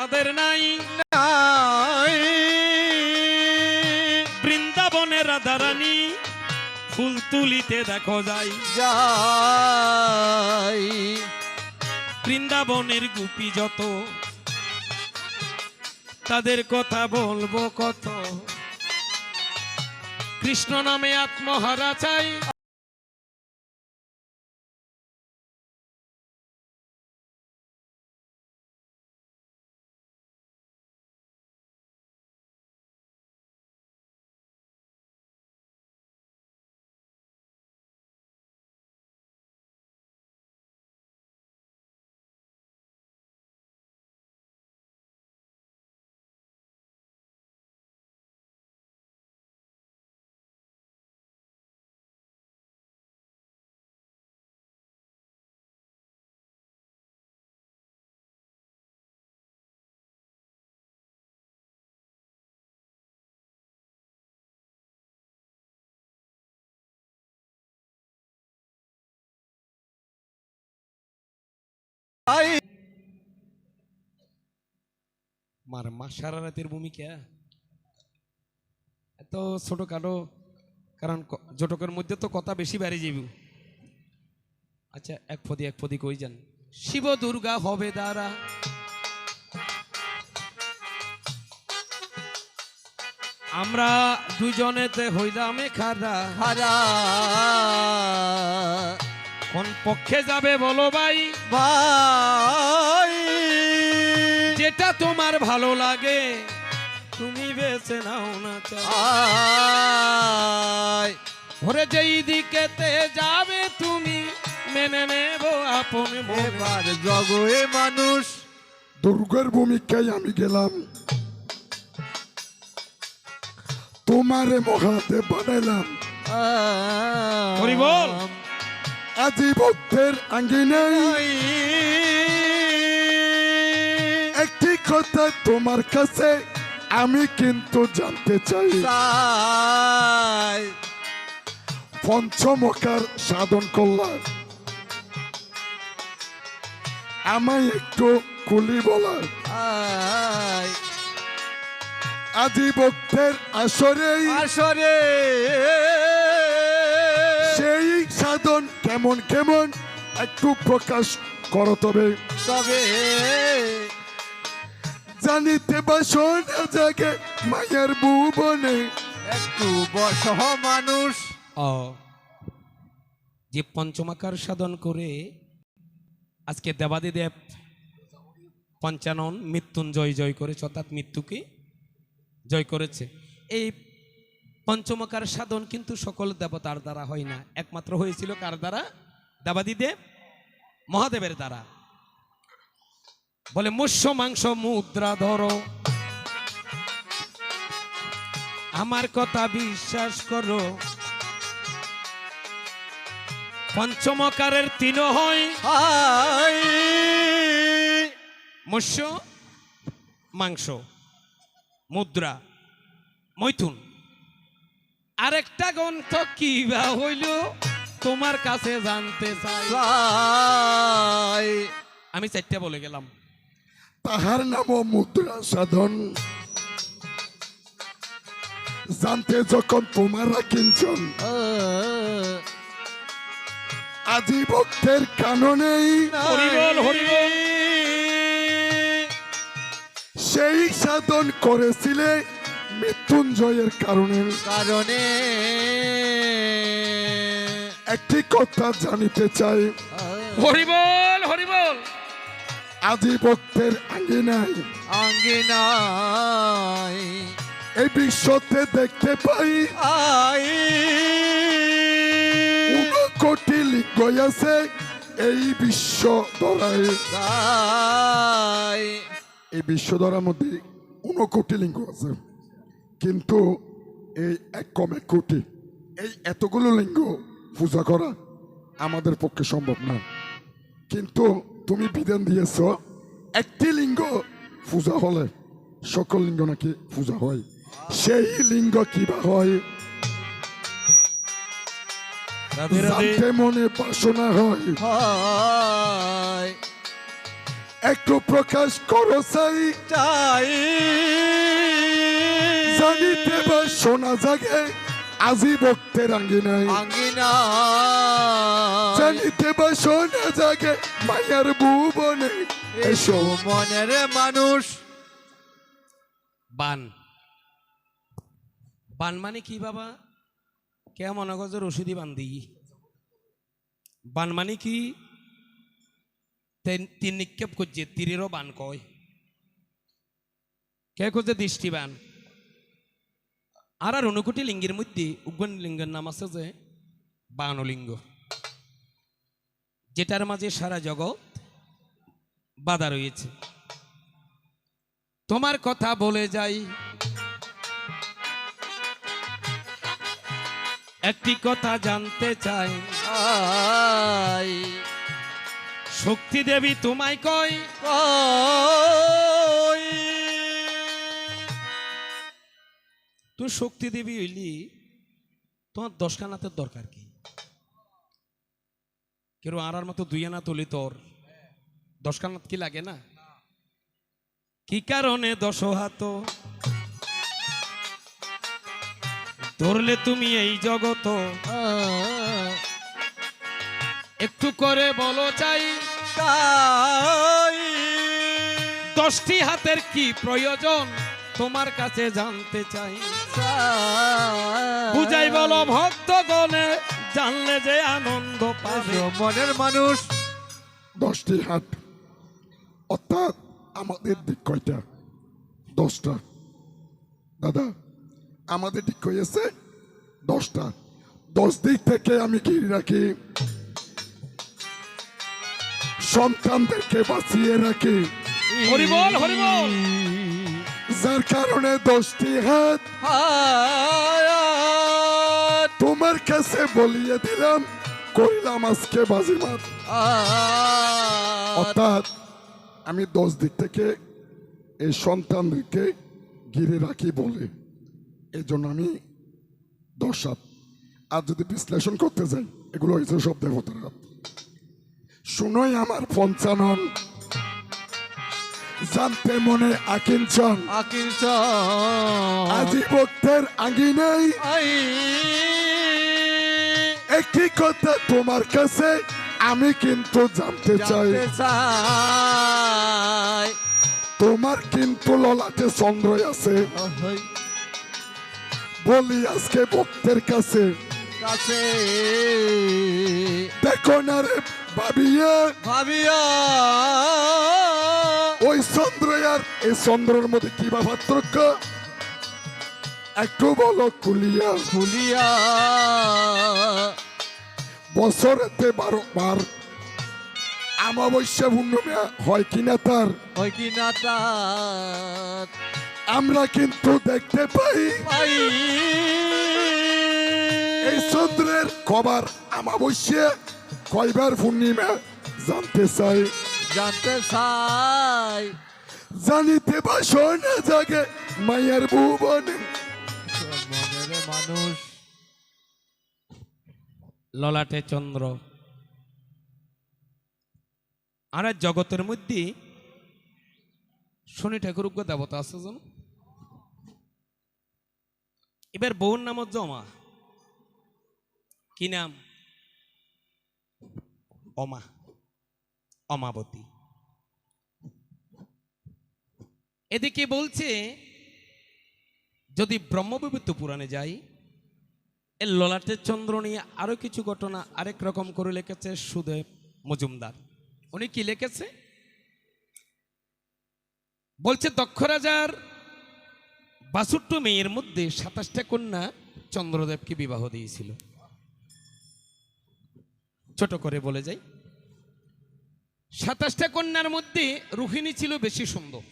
তাদের নাই বৃন্দাবনের রাধারানী ফুল তুলিতে দেখো যাই বৃন্দাবনের গোপী যত তাদের কথা বলবো কত কৃষ্ণ নামে আত্মহারা চাই মার মা সারা রাতের ভূমিকা এত ছোটখাটো কারণ জটকের মধ্যে তো কথা বেশি বাড়ি যাইব আচ্ছা এক ফদি কই যান শিব দুর্গা হবে দ্বারা আমরা দুজনেতে হইলামে খারা কোন পক্ষে যাবে বলো ভাই যেটা তোমার ভালো লাগে তুমি বেছে নাও না চাই ওরে যেই দিকেতে যাবে তুমি মেনে নেব আপন এবার জগয়ে মানুষ দুর্গার ভূমিকায় আমি গেলাম তোমারে মহাদেব বানাইলাম হরি বল আজি ভক্তের আঙ্গিনাই একটি কথা তোমার কাছে আমি কিন্তু জানতে চাই পঞ্চমকার সাধন করলাম আমায় একটু কুলি বলার আজি ভক্তের আসরে সেই সাধন কেমন কেমন একটু প্রকাশ করো তবে জানিতে বাসন জাগে মায়ের ভুবনে একটু বস মানুষ যে পঞ্চমাকার সাধন করে আজকে দেবাদিদেব পঞ্চানন মৃত্যুঞ্জয় জয় করেছে অর্থাৎ মৃত্যুকে জয় করেছে এই পঞ্চমকার সাধন কিন্তু সকল দেবতার দ্বারা হয় না একমাত্র হয়েছিল কার দ্বারা দেবাদিদেব মহাদেবের দ্বারা বলে মুষ্য মাংস মুদ্রা ধরো আমার কথা বিশ্বাস করো পঞ্চমকারের তিন হয় মুষ্য মাংস মুদ্রা মৈথুন আরেকটা গ্রন্থ কি বা হইল তোমার কাছে জানতে চাই আমি চারটা বলে গেলাম তাহার নাম মুদ্রা সাধন জানতে যখন তোমারা কিনছেন আজি ভক্তের কাননেই সেই সাধন করেছিলে মৃত্যুঞ্জয়ের কারণে একটি কথা জানিতে চাই হরিবল হরিবল আজি ভক্তের আঙ্গিনায় এই বিশ্বতে দেখতে পাই কোটি লিঙ্গ আছে এই বিশ্ব ধরায় এই বিশ্ব ধরার মধ্যে 1 কোটি লিঙ্গ আছে কিন্তু এই 1 কোটি এই এতগুলো লিঙ্গ পূজা করা আমাদের পক্ষে সম্ভব না কিন্তু তুমি বিধান দিয়েছ একটি লিঙ্গ পূজা হলে সকল লিঙ্গ নাকি পূজা হয় সেই লিঙ্গ কিবা হয় জানতে মনে বাসনা হয় একটু প্রকাশ করো চাই, চাই জানিতে বা শোনা জাগে আজি ভক্তের আঙ্গিনায়, আঙ্গিনা জানিতে বা শোনা জাগে মায়ার ভুবনে এসো মনের মানুষ। বান, বান মানে কি বাবা? কে মনে করছে রশিদি বান্ধি? বান মানে কি? তিন নিক্ষেপ করছে, তীরেরও বান কয়। কে করছে দৃষ্টিবান। আর অনুকোটি লিঙ্গের মধ্যে উগ্ন লিঙ্গের নাম আছে যে বানলিঙ্গ, যেটার মাঝে সারা জগৎ বাধা রয়েছে। তোমার কথা বলে যাই, একটি কথা জানতে চাই, আই শক্তি দেবী তোমায় কয়, কই তুই শক্তি দেবী হইলি, তোমার 10 খানাতের দরকার কি? কেউ আর মতো 2 আনা তুলি, তোর 10 খানাত কি লাগে না? কি কারণে 10 হাত ধরলে তুমি এই জগত? একটু করে বলো চাই, চাই 10টি হাতের কি প্রয়োজন তোমার কাছে জানতে চাই। বুঝাই বলো ভক্তগণে, জানলে যে আনন্দ পাবে। এসো মনের মানুষ। 10টি হাত, অর্থাৎ আমাদের দিক কয়টা? 10টা। দাদা, আমাদের দিক হয়েছে 10টা। 10 দিক থেকে আমি ঘিরে রাখি, সন্তানদেরকে বাঁচিয়ে রাখি, হরিবল হরিবল। যার কারণে 10টি হাত হায়াত তোমার কাছে বলিয়ে দিলাম, করিলাম আজকে বাজিমাত। অর্থাৎ আমি 10 দিক থেকে এই সন্তানদেরকে ঘিরে রাখি বলে, এই জন্য আমি 10 হাত। আর যদি বিশ্লেষণ করতে যাই, এগুলো হয়েছে সব দেবতার হাত। শুনোই আমার পঞ্চানন, জানতে মনে আকিঞ্চন, আজি ভক্তের আঙ্গিনাই একটি কথা তোমার কাছে আমি কিন্তু জানতে চাই। তোমার কিন্তু ললাটে চন্দ্র আছে, বলি আজকে ভক্তের কাছে, দেখো না রে ভাবিয়া, ভাবিয়া ওই চন্দ্র আর এই চন্দ্রের মধ্যে কি বা পার্থক্য? একটু বলো খুলিয়া। খুলিয়া বছরেতে 12 বার অমাবস্যা পূর্ণিমা হয় কিনা তার হয় কি না তার আমরা কিন্তু দেখতে পাই। পাই এই চন্দ্রের খবর অমাবস্যা কয়বার পূর্ণিমা জানতে চাই, জানতে চাই। জানিতে বা শোনা জাগে মায়ের ভুবনে। মনের মানুষ। ললাটে চন্দ্র। আর জগতের মধ্যে শনি ঠাকুর দেবতা আছে যেন। এবার বউর নাম জমা, কি নাম? অমা, অমাবতী। এদিকে বলছে যদি ব্রহ্মবিবৃত পুরাণে যাই, এর ললাটের চন্দ্র নিয়ে আরো কিছু ঘটনা আরেক রকম করে লিখেছে সুদেব মজুমদার। উনি কি লিখেছে? বলছে দক্ষ রাজার 62 মেয়ের মধ্যে 27টা কন্যা চন্দ্রদেবকে বিবাহ দিয়েছিল। ছোট করে বলে যাই, 27টা কন্যার মধ্যে রোহিণী ছিল বেশি সুন্দর।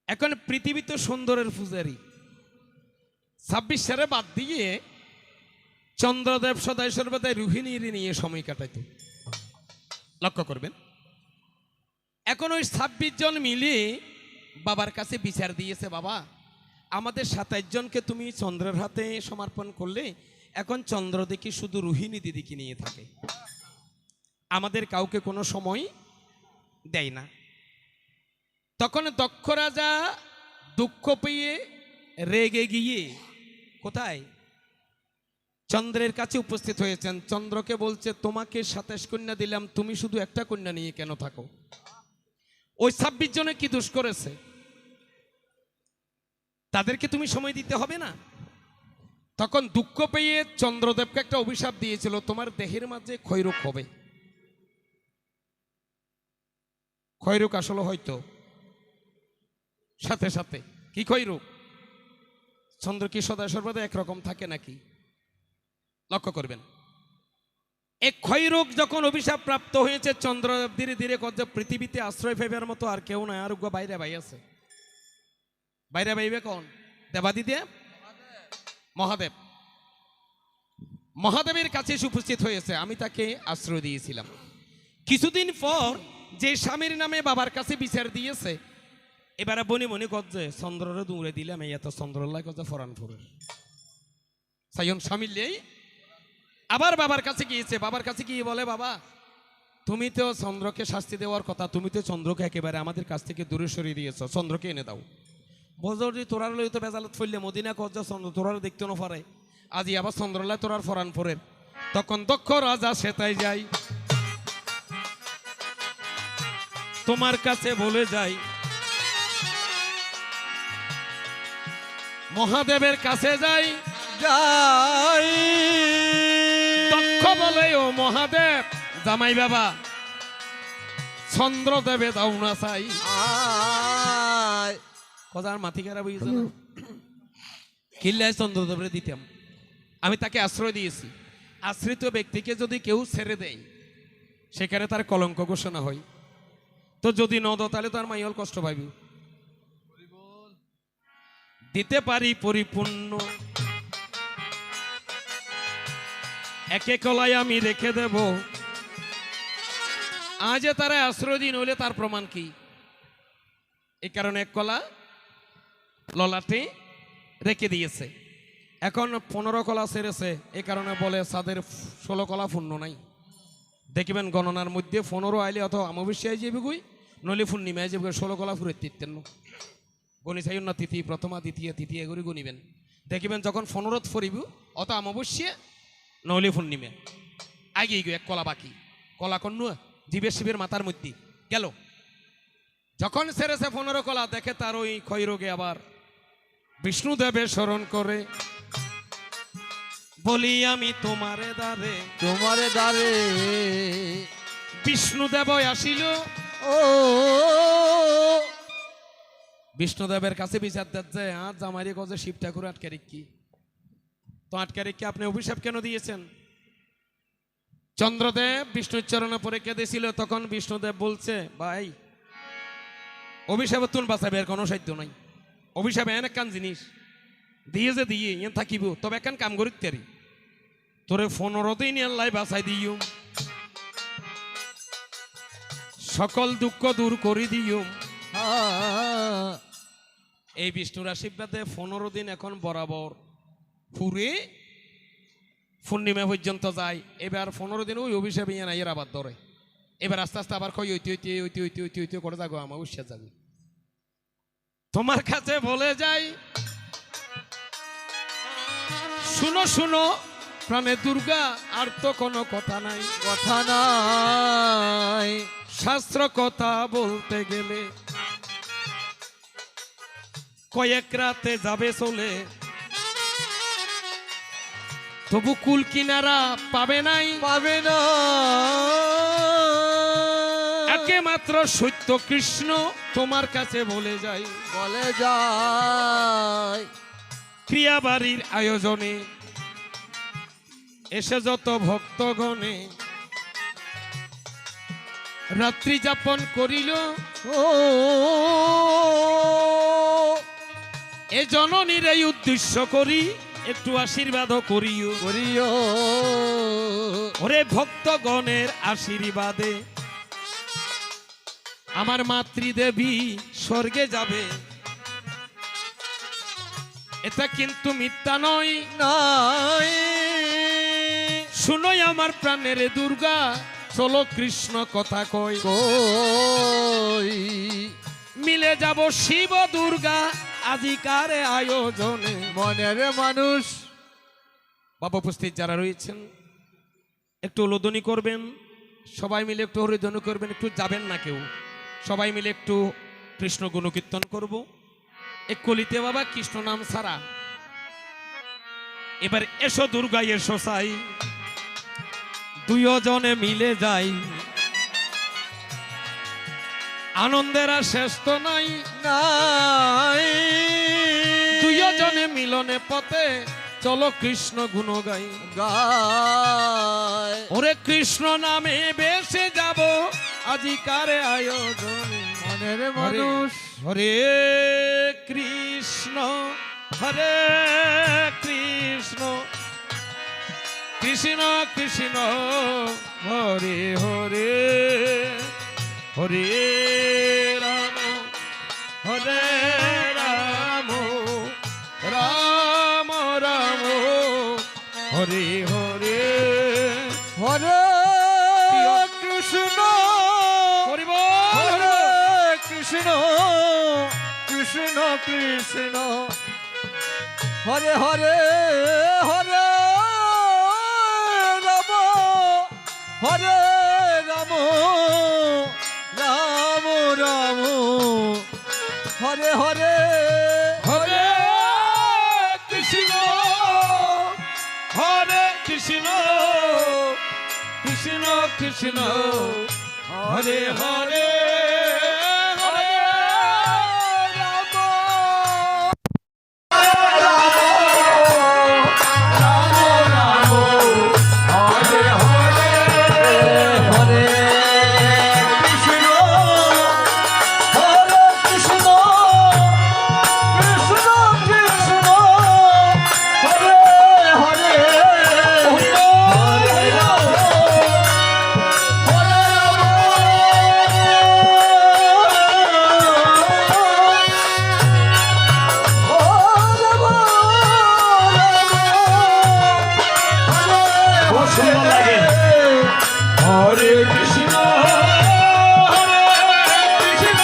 এখন পৃথিবীতে সুন্দরের পূজারী 26 সালে বাদ দিয়ে চন্দ্রদেব সদাই সর্বদাই রোহিণীর নিয়ে সময় কাটাইত। লক্ষ্য করবেন, এখন ওই 26 জন মিলে বাবার কাছে বিচার দিয়েছে, বাবা আমাদের 27 জনকে তুমি চন্দ্রের হাতে সমর্পণ করলে, এখন চন্দ্র দেখি শুধু রোহিণী দিদিকে নিয়ে থাকে, আমাদের কাউকে কোনো সময় দেয় না। তখন দক্ষ রাজা দুঃখ পেয়ে রেগে গিয়ে কোথায় চন্দ্রের কাছে উপস্থিত হয়েছেন। চন্দ্রকে বলছে, তোমাকে 27 কন্যা দিলাম, তুমি শুধু একটা কন্যা নিয়ে কেন থাকো? ওই 26 জনে কি দোষ করেছে? তাদেরকে তুমি সময় দিতে হবে না? তখন দুঃখ পেয়ে চন্দ্রদেবকে একটা অভিশাপ দিয়েছিল, তোমার দেহের মাঝে ক্ষয়রোগ হবে। ক্ষয়রোগ আসলে হয়তো সাথে সাথে কি ক্ষয়রোগ? চন্দ্র কি সদা সর্বদা একরকম থাকে নাকি? লক্ষ্য করবেন, এক ক্ষয়রোগ যখন অভিশাপ প্রাপ্ত হয়েছে, চন্দ্রদেব ধীরে ধীরে কত পৃথিবীতে আশ্রয় পাইবার মতো আর কেউ নাই, আরোগ্য বাইরে ভাই আছে। বাইরে ভাইবে কোন? দেবাদিদেব, মহাদেব। মহাদেবের কাছে এসে উপস্থিত হয়েছে। আমি তাকে আশ্রয় দিয়েছিলাম। কিছুদিন পর যে স্বামীর নামে বাবার কাছে বিচার দিয়েছে, এবারে বনি মনি গজ্জে চন্দ্ররে দৌড়ে দিলাম, এই এত চন্দ্রলাই গজ্জে ফরানপুরের সাইন স্বামীলেই আবার বাবার কাছে গিয়েছে। বাবার কাছে গিয়ে বলে, বাবা তুমি তো চন্দ্রকে শাস্তি দেওয়ার কথা, তুমি তো চন্দ্রকে একেবারে আমাদের কাছ থেকে দূরে সরিয়ে দিয়েছ, চন্দ্রকে এনে দাও। বজরি তোরার লই তো বেজালত ফেললে মদিনা গজ্জা চন্দ্র তোরার দেখতে না পারে, আজি আবার চন্দ্রলাই তোরার ফরানপুরের। তখন দক্ষ রাজা সেটাই যাই, তোমার কাছে বলে যাই, মহাদেবের কাছে যাই যাই দক্ষ বলে, ও মহাদেব জামাই বাবা চন্দ্রদেবে দাও না চাই। আয় কজার মাথি খারাপ হয়েছে না? কিল্লায় চন্দ্রদেবরে দিতাম, আমি তাকে আশ্রয় দিয়েছি। আশ্রিত ব্যক্তিকে যদি কেউ ছেড়ে দেয়, সেখানে তার কলঙ্ক ঘোষণা হয়। তো যদি ন দাও তাহলে তার মাইল কষ্ট পাইবি। দিতে পারি পরিপূর্ণ একে কলাই আমি রেখে দেব। আজ তারা আশ্রয় দিন হইলে তার প্রমাণ কি? এই কারণে এক কলা ললাটে রেখে দিয়েছে। এখন 15 কলা ছেড়েছে, এ কারণে বলে সাদের 16 কলা পূর্ণ নাই। দেখবেন গণনার মধ্যে 15 আইলে অথবা অমাবস্যায় যাবে গুই, নইলে পূর্ণিমায় যাবে, 16 কলা ফুরে তিতেন গণি চাই না, তিথি প্রথমা দ্বিতীয় তৃতীয় করে গণিবেন। দেখবেন যখন 15 ফরিব অত অমাবস্যা নইলে পূর্ণিমা আগে এক কলা বাকি। কলা কন্যা জীবের শিবের মাথার মধ্যে গেল। যখন ছেড়েছে 15 কলা, দেখে তার ওই ক্ষয়রোগে আবার বিষ্ণুদেবে স্মরণ করে, বলি আমি তোমারে দ্বারে, তোমারে দ্বারে বিষ্ণুদেব আসিল। ও বিষ্ণুদেবের কাছে বিচার দিচ্ছে, আর জামাইরে গজে শিব ঠাকুর আটকে রেখি, তো আটকে রেখে আপনি অভিশাপ কেন দিয়েছেন? চন্দ্রদেব বিষ্ণুর চরণে পরে কেঁদেছিল। তখন বিষ্ণুদেব বলছে, ভাই অভিশাপে তুন বাঁচাবে আর কোনো সাধ্য নাই। অভিশাপে এন একখান জিনিস দিয়ে যে দিয়ে ইয়ে থাকিব, তবে একখান কাম করি তারি, তোরে 15 দিন আল্লাহ বাঁচাই দিও, সকল দুঃখ দূর করে দিও। এই বিষ্ণুর আশীর্বাদে 15 দিন এখন বরাবর ফুরে পূর্ণিমা পর্যন্ত যায়। এবার 15 দিন ওই অভিশাপ ইয়ে নাই, এর আবার ধরে। এবার আস্তে আস্তে আবার কই ঐতি ঐতি ঐতি ঐতি ঐতি ঐতি করে যাগো, আমার উৎসাহ যাবে। তোমার কাছে বলে যাই, শুনো শুনো প্রাণে দুর্গা, আর তো কোনো কথা নাই, কথা নাই। শাস্ত্র কথা বলতে গেলে কয়েক রাতে যাবে চলে, তবু কুল কিনারা পাবে নাই, পাবে না। একে মাত্র সত্য কৃষ্ণ তোমার কাছে বলে যাই, বলে যায় ক্রিয়াবাড়ির আয়োজনে এসে যত ভক্তগণে রাত্রি যাপন করিল, ও এ জননীর এই উদ্দেশ্য করি একটু আশীর্বাদ করিও, করিও ওরে ভক্তগণের আশীর্বাদে আমার মাতৃদেবী স্বর্গে যাবে। এটা কিন্তু মিথ্যা নয়, নাই। শুনোই আমার প্রাণের দুর্গা, চলো কৃষ্ণ কথা কই, কই মিলে যাব শিব দুর্গা আজিকার আয়োজনে। মনের মানুষ বাবা উপস্থিত যারা রয়েছেন একটু উলুধ্বনি করবেন, সবাই মিলে একটু হরিধ্বনি করবেন, একটু যাবেন না কেউ, সবাই মিলে একটু কৃষ্ণ গুণকীর্তন করব। এক কলিতে বাবা কৃষ্ণ নাম ছাড়া। এবার এসো দুর্গা এসো সাই, দুইজনে মিলে যাই, আনন্দের আর শেষ তো নাই। নাই দুইজনে মিলনে পথে চলো কৃষ্ণ গুণ গাই। গায় ওরে কৃষ্ণ নামে বেসে যাব আজিকার আয়োজনে। মনের মানুষ হরে কৃষ্ণ হরে কৃষ্ণ কৃষ্ণ কৃষ্ণ হরে হরে হরে রাম হরে রাম রাম রাম হরে হরে হরে কৃষ্ণ হরিব হরে কৃষ্ণ কৃষ্ণ কৃষ্ণ হরে হরে হরে রাম হরে রাম রাম রাম হরে হরে হরে কৃষ্ণ হরে কৃষ্ণ কৃষ্ণ কৃষ্ণ হরে হরে হরে রাম হরে কৃষ্ণ হরে কৃষ্ণ কৃষ্ণ কৃষ্ণ হরে হরে হরে রাম হরে খুব সুন্দর লাগে। হরে কৃষ্ণ হরে কৃষ্ণ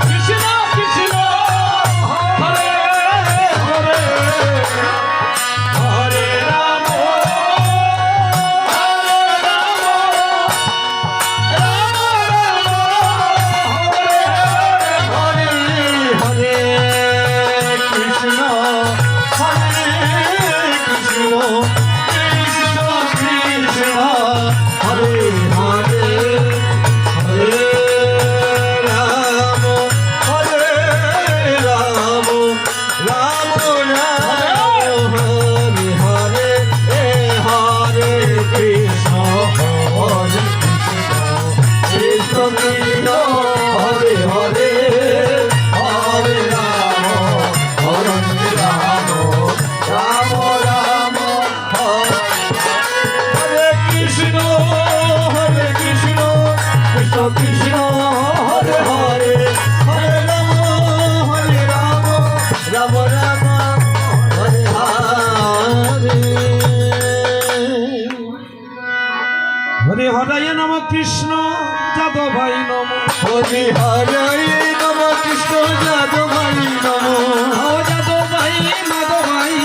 কৃষ্ণ কৃষ্ণ হরে হরে হরে রাম হরে রাম রাম রাম হরে হরে কৃষ্ণ হরে কৃষ্ণ কৃষ্ণ কৃষ্ণ হরে হরে হরে রাম হরে রাম রাম রাম হরে হরে হরে কৃষ্ণ হরে কৃষ্ণ কৃষ্ণ কৃষ্ণ হরে হরে হরে রাম হরে রাম রাম রাম হরে কৃষ্ণ কৃষ্ণ কৃষ্ণ হরে হরে হরে রাম রাম রাম হরে হরে হরে হরায় নম কৃষ্ণ যাদব ভাই নম হরে হরে নম কৃষ্ণ যাদব ভাই নম যাদব ভাই মাধব ভাই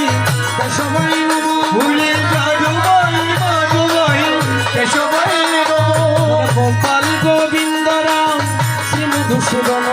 কেশব ভাই নম ভুলে যাদব ভাই মাধব ভাই কেশব ভাই নম গোপাল গোবিন্দ রাম শ্রী মধুসূদন